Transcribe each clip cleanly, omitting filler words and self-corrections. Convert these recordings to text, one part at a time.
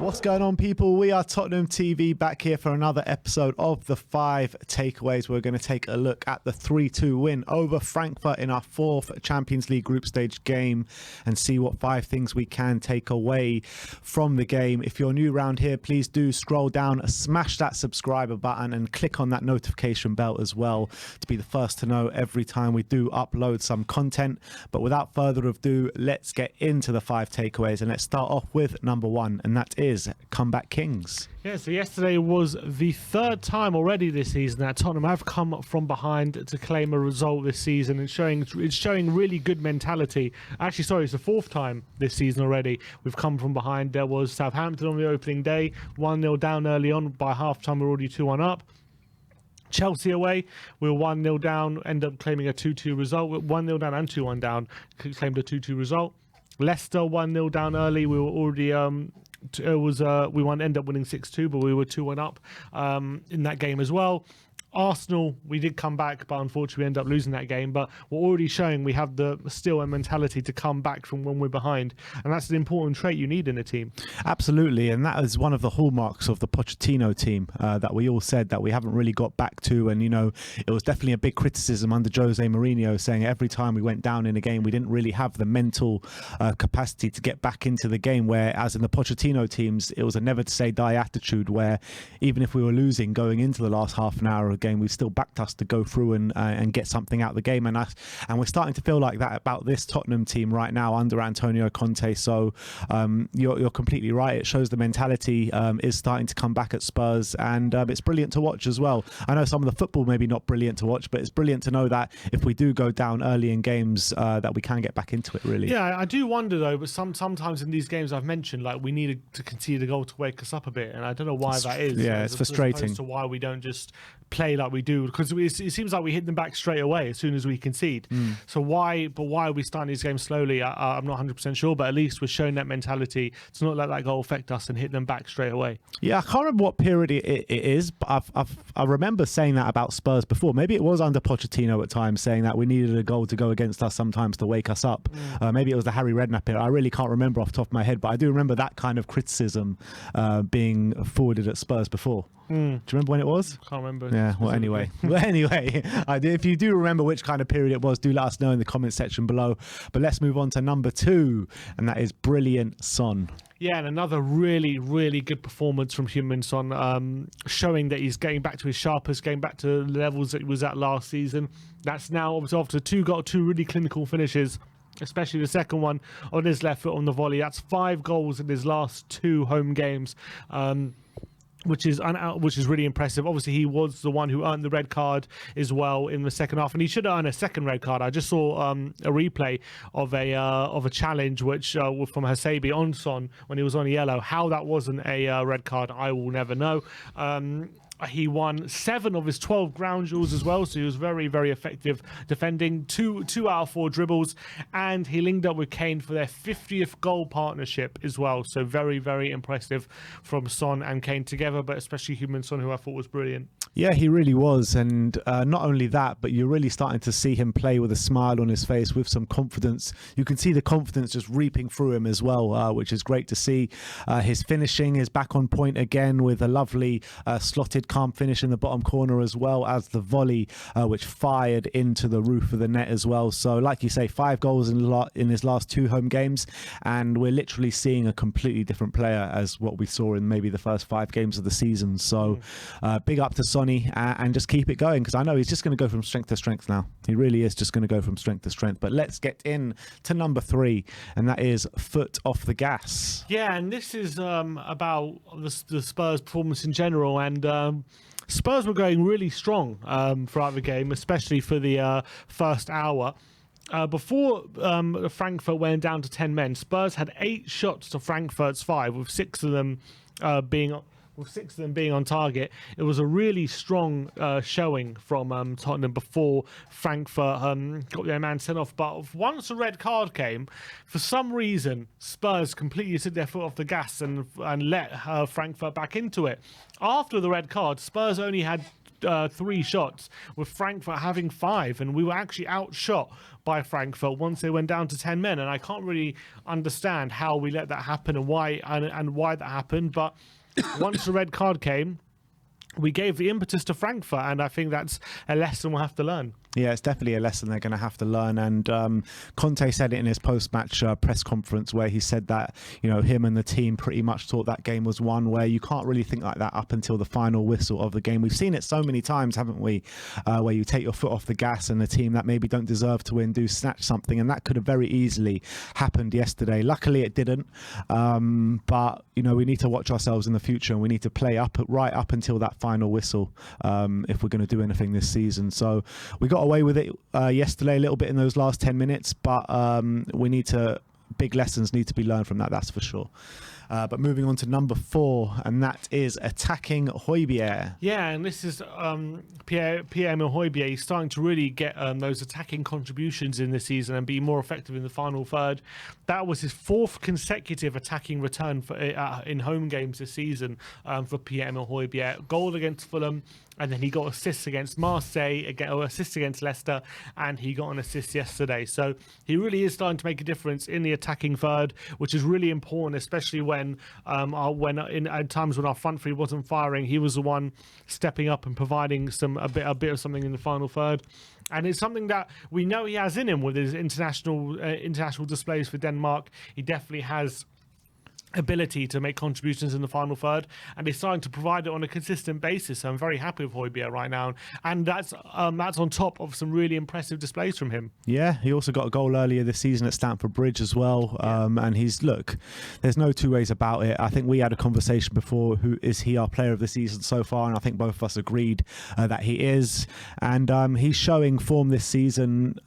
What's going on, people? We are Tottenham TV, back here for another episode of the 5 takeaways. We're going to take a look at the 3-2 win over Frankfurt in our 4th Champions League group stage game and see what 5 things we can take away from the game. If you're new around here, please do scroll down, smash that subscriber button and click on that notification bell as well to be the first to know every time we do upload some content. But without further ado, let's get into the 5 takeaways, and let's start off with number 1, and that is Comeback Kings. Yeah, so yesterday was the 3rd time already this season that Tottenham have come from behind to claim a result this season, and it's showing really good mentality. Actually, sorry, it's the 4th time this season already we've come from behind. There was Southampton on the opening day, 1-0 down early on. By half-time, we're already 2-1 up. Chelsea away, we were 1-0 down, end up claiming a 2-2 result. 1-0 down and 2-1 down, claimed a 2-2 result. Leicester 1-0 down early. We were already we end up winning 6-2, but we were 2-1 up in that game as well. Arsenal, we did come back, but unfortunately we ended up losing that game. But we're already showing we have the still a mentality to come back from when we're behind, and that's an important trait you need in a team. Absolutely, and that is one of the hallmarks of the Pochettino team that we all said that we haven't really got back to. And you know, it was definitely a big criticism under Jose Mourinho, saying every time we went down in a game, we didn't really have the mental capacity to get back into the game. Whereas in the Pochettino teams, it was a never to say die attitude, where even if we were losing going into the last half an hour of game, we still backed us to go through and get something out of the game, and we're starting to feel like that about this Tottenham team right now under Antonio Conte. So you're completely right. It shows the mentality is starting to come back at Spurs, and it's brilliant to watch as well. I know some of the football maybe not brilliant to watch, but it's brilliant to know that if we do go down early in games, that we can get back into it. Really. Yeah, I do wonder though. But sometimes in these games I've mentioned, like, we need to concede a goal to wake us up a bit, and I don't know why that is. Yeah, it's frustrating. As to why we don't just play like we do, because it seems like we hit them back straight away as soon as we concede. So why are we starting these games slowly? I'm not 100% sure, but at least we're showing that mentality to not let that goal affect us and hit them back straight away. Yeah, I can't remember what period it is, but I remember saying that about Spurs before. Maybe it was under Pochettino at times, saying that we needed a goal to go against us sometimes to wake us up. Maybe it was the Harry Redknapp period. I really can't remember off the top of my head, but I do remember that kind of criticism being forwarded at Spurs before. Do you remember when it was? Can't remember. Yeah, well, anyway. If you do remember which kind of period it was, do let us know in the comment section below. But let's move on to number 2, and that is brilliant Son. Yeah, and another really, really good performance from Heung-min Son, showing that he's getting back to his sharpest, getting back to the levels that he was at last season. That's now obviously after two really clinical finishes, especially the second one on his left foot on the volley. That's 5 goals in his last 2 home games. Which is really impressive. Obviously, he was the one who earned the red card as well in the second half, and he should earn a second red card. I just saw a replay of a challenge which from Hasebi on Son when he was on yellow. How that wasn't a red card, I will never know. He won 7 of his 12 ground duels as well, so he was very, very effective defending. 2 out of 4 dribbles, and he linked up with Kane for their 50th goal partnership as well. So very, very impressive from Son and Kane together, but especially Heung-min Son, who I thought was brilliant. Yeah, he really was, and not only that, but you're really starting to see him play with a smile on his face, with some confidence. You can see the confidence just reaping through him as well, which is great to see. His finishing is back on point again with a lovely slotted calm finish in the bottom corner, as well as the volley which fired into the roof of the net as well. So like you say, 5 goals in his last 2 home games, and we're literally seeing a completely different player as what we saw in maybe the first 5 games of the season. So big up to Sonny, and just keep it going, because I know he's just going to go from strength to strength now. He really is just going to go from strength to strength. But let's get in to number 3, and that is foot off the gas. Yeah, and this is about the Spurs performance in general, and Spurs were going really strong throughout the game, especially for the first hour. Before Frankfurt went down to 10 men, Spurs had 8 shots to Frankfurt's 5, with 6 of them being on target. It was a really strong showing from Tottenham before Frankfurt got their man sent off. But once the red card came, for some reason, Spurs completely took their foot off the gas and let Frankfurt back into it. After the red card, Spurs only had 3 shots, with Frankfurt having 5, and we were actually outshot by Frankfurt once they went down to 10 men. And I can't really understand how we let that happen and why that happened. But once the red card came, we gave the impetus to Frankfurt, and I think that's a lesson we'll have to learn. Yeah, it's definitely a lesson they're going to have to learn. And Conte said it in his post-match press conference, where he said that, you know, him and the team pretty much thought that game was won, where you can't really think like that up until the final whistle of the game. We've seen it so many times, haven't we, where you take your foot off the gas and a team that maybe don't deserve to win do snatch something, and that could have very easily happened yesterday. Luckily, it didn't. But, you know, we need to watch ourselves in the future, and we need to play right up until that final whistle if we're going to do anything this season. So we got away with it yesterday a little bit in those last 10 minutes, but big lessons need to be learned from that, that's for sure. But moving on to number 4, and that is attacking Højbjerg. Yeah, and this is Pierre-Emile Højbjerg. He's starting to really get those attacking contributions in this season and be more effective in the final third. That was his 4th consecutive attacking return in home games this season for Pierre-Emile Højbjerg. Goal against Fulham, and then he got assists against Marseille, assists against Leicester, and he got an assist yesterday. So he really is starting to make a difference in the attacking third, which is really important, especially when at times when our front three wasn't firing, he was the one stepping up and providing a bit of something in the final third. And it's something that we know he has in him with his international displays for Denmark. He definitely has ability to make contributions in the final third, and he's starting to provide it on a consistent basis. So I'm very happy with Højbjerg right now, and that's on top of some really impressive displays from him. Yeah, he also got a goal earlier this season at Stamford Bridge as well. And there's no two ways about it. I think we had a conversation before, who is he our player of the season so far, and I think both of us agreed that he is. And he's showing form this season.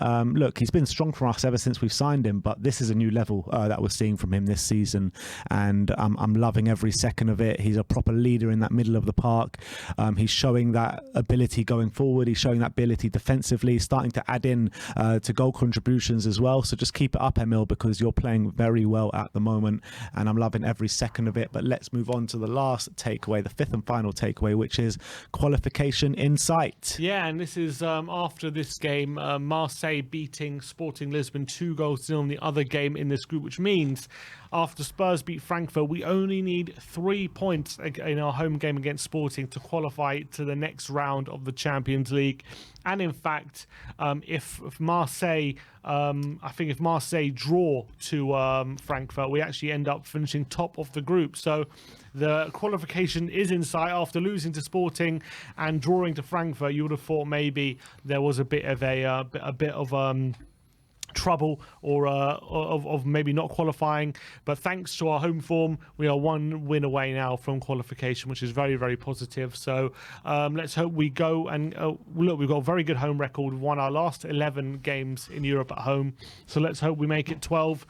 He's been strong for us ever since we've signed him, but this is a new level that we're seeing from him this season. And I'm loving every second of it. He's a proper leader in that middle of the park. He's showing that ability going forward. He's showing that ability defensively. He's starting to add in to goal contributions as well. So just keep it up, Emil, because you're playing very well at the moment, and I'm loving every second of it. But let's move on to the last takeaway, the 5th and final takeaway, which is qualification in sight. Yeah, and this is after this game, Marseille beating Sporting Lisbon 2-0 in the other game in this group, which means after Spurs beat Frankfurt, we only need 3 points in our home game against Sporting to qualify to the next round of the Champions League. And in fact, if Marseille draw to Frankfurt, we actually end up finishing top of the group. So the qualification is in sight after losing to Sporting and drawing to Frankfurt. You would have thought maybe there was a bit of trouble or of maybe not qualifying, but thanks to our home form, we are 1 win away now from qualification, which is very, very positive. So let's hope we go and we've got a very good home record. We've won our last 11 games in Europe at home, so let's hope we make it 12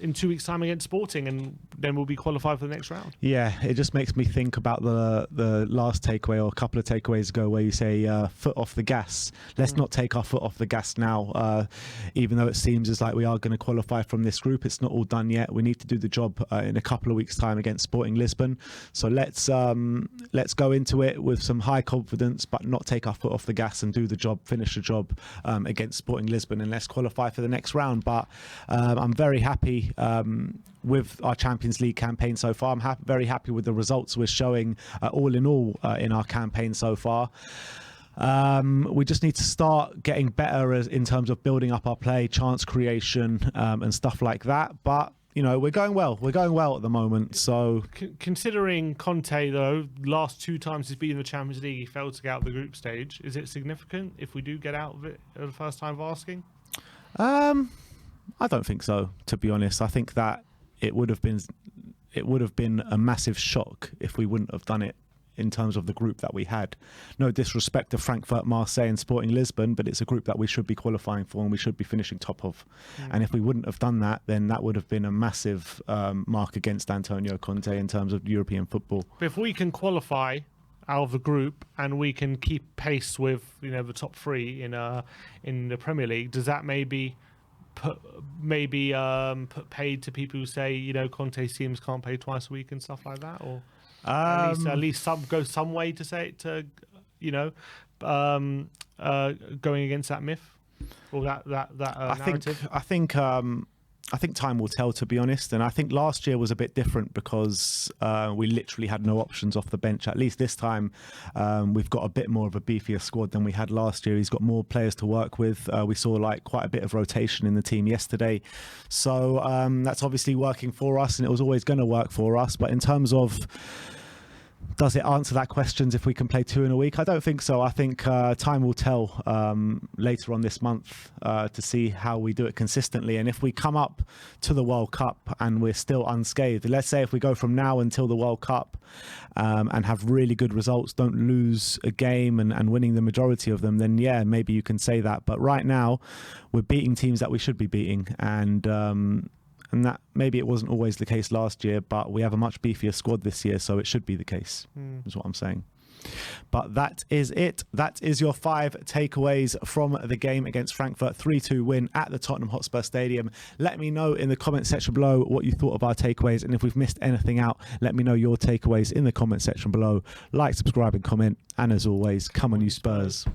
in 2 weeks' time against Sporting, and then we'll be qualified for the next round. Yeah, it just makes me think about the last takeaway, or a couple of takeaways ago, where you say foot off the gas. Let's not take our foot off the gas now, even though it seems as like we are going to qualify from this group. It's not all done yet. We need to do the job in a couple of weeks' time against Sporting Lisbon. So let's go into it with some high confidence, but not take our foot off the gas, and do the job, finish the job against Sporting Lisbon, and let's qualify for the next round. But I'm very happy with our Champions League campaign so far. I'm very happy with the results we're showing all in all in our campaign so far. We just need to start getting better in terms of building up our play, chance creation, and stuff like that. But you know, we're going well. We're going well at the moment. So considering Conte, though, last 2 times he's been in the Champions League, he failed to get out of the group stage. Is it significant if we do get out of it at the first time of asking? I don't think so, to be honest. I think that it would have been a massive shock if we wouldn't have done it in terms of the group that we had. No disrespect to Frankfurt, Marseille and Sporting Lisbon, but it's a group that we should be qualifying for and we should be finishing top of. And if we wouldn't have done that, then that would have been a massive mark against Antonio Conte in terms of European football. But if we can qualify out of the group and we can keep pace with, you know, the top 3 in the Premier League, does that maybe put paid to people who say, you know, Conte's teams can't play twice a week and stuff like that, or at least go some way to say to going against that myth or that narrative? I think time will tell, to be honest. And I think last year was a bit different because we literally had no options off the bench. At least this time, we've got a bit more of a beefier squad than we had last year. He's got more players to work with. We saw like quite a bit of rotation in the team yesterday. So that's obviously working for us, and it was always going to work for us. But in terms of, does it answer that questions if we can play 2 in a week? I don't think so. I think time will tell later on this month to see how we do it consistently. And if we come up to the World Cup and we're still unscathed, let's say if we go from now until the World Cup and have really good results, don't lose a game and winning the majority of them, then yeah, maybe you can say that. But right now, we're beating teams that we should be beating. And that maybe it wasn't always the case last year, but we have a much beefier squad this year, so it should be the case, is what I'm saying. But that is it. That is your 5 takeaways from the game against Frankfurt. 3-2 win at the Tottenham Hotspur Stadium. Let me know in the comment section below what you thought of our takeaways, and if we've missed anything out, let me know your takeaways in the comment section below. Like, subscribe and comment, and as always, come on you Spurs.